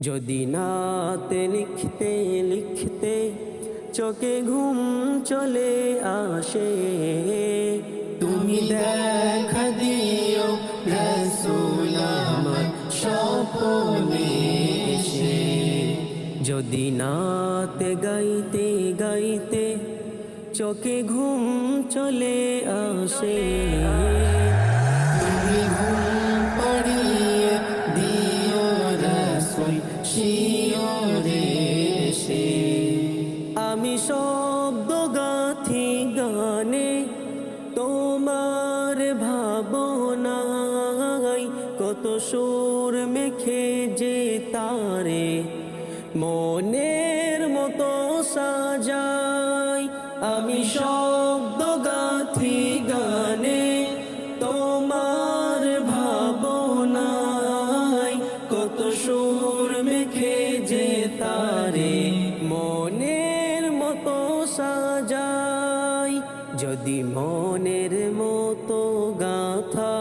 যদি নাতে লিখতে লিখতে চোখে ঘুম চলে আসে, তুমি দেখা দিও রাসূল আমার স্বপ্নে এসে। যদি নাতে গাইতে গাইতে চোখে ঘুম চলে আসে, তুমি ঘুম পাড়িয়ে দিও রাসূল শিয়রে এসে। আমি শব্দ গাথি গানে তোমার ভাবনায়, কত সুর মেখে যে তারে মনের মতো সাজাই। আমি শব্দ গাথি গানে তোমার ভাবনায়, কত সুর মেখে যে তারে মনের মতো সাজাই। যদি মনের মতো গাথা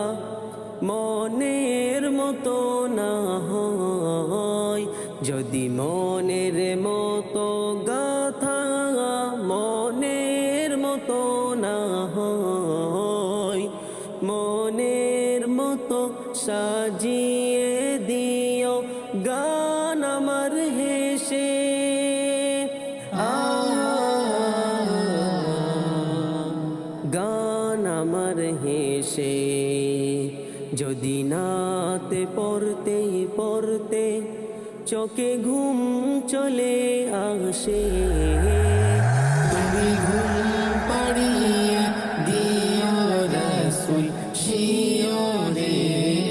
মনের মতো না হয়, যদি মনের মতো গাথা মনের মতো না হয়, মনের মতো সাজিয়ে দিও গান আমার হেসে। গান আমার হেসে। যদি নাতে পড়তে পড়তে চোখে ঘুম চলে আসে, তুমি ঘুম পাড়িয়ে দিও রাসূল শিয়রে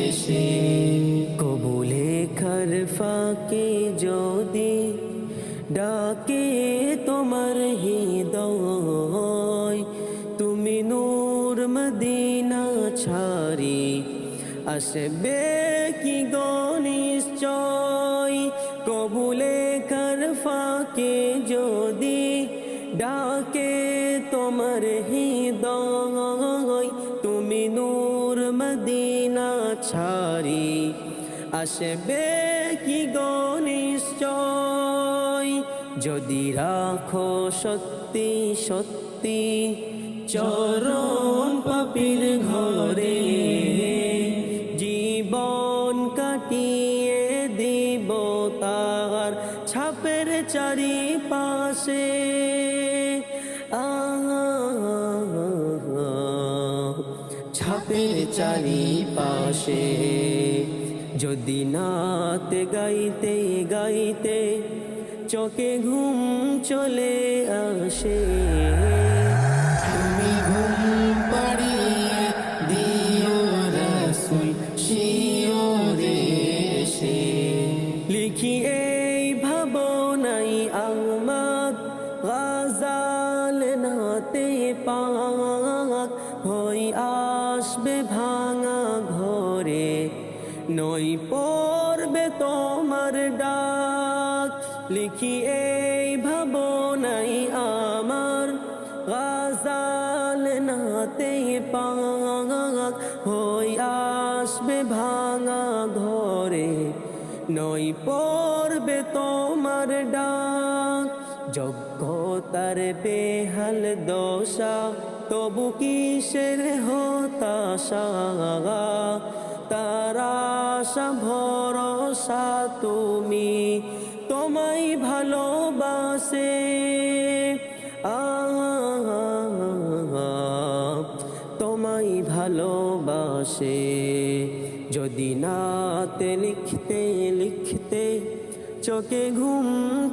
এসে। কবুলে খার ফাঁকে যদি ডাকে তোমার হৃদয়, তুমি নূর মদিনা ছাড়ি আসবে কি গো নিশ্চয়। কবুলে খার ফাঁকে যদি ডাকে তোমার হৃদয়, তুমি নূর মদিনা ছাড়ি আসবে কি গো নিশ্চয়। যদি রাখো সত্যি সত্যি চরণ পাপীর ঘরে, জীবন কাটিয়ে দিব তার ছাপের চারিপাশে। ছাপের চারিপাশে। যদি নাতে গাইতে গাইতে চোখে ঘুম চলে আসে, তুমি ঘুম পাড়িয়ে দিও রাসূল শিয়রে এসে। লিখি এই ভাবনাই আহমদ গাজাল নাতে পাক, হই আসবে ভাঙা ঘরে নই পড়বে তোমার ডাক। লিখি এই ভাবনাই আমার গাজাল নাতে পাক, হই আসবে ভাঙা ঘরে নই পড়বে তোমার ডাক। যোগ্যতার বেহাল দশা তবু কিসের হতাশা, তার আশা ভরসা তুমি তোমায় ভালোবাসে। তোমায় ভালোবাসে। যদি নাতে লিখতে লিখতে চোখে ঘুম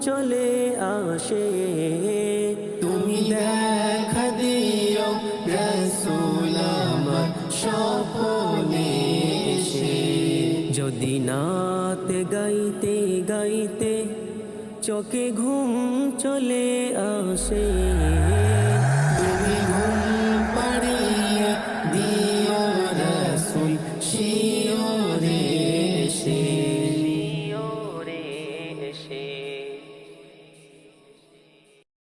চলে আসে, তুমি দেখা দিও রাসূল আমার স্বপ্নে এসে। যদি নাতে গাইতে গাইতে চোখে ঘুম চলে আসে।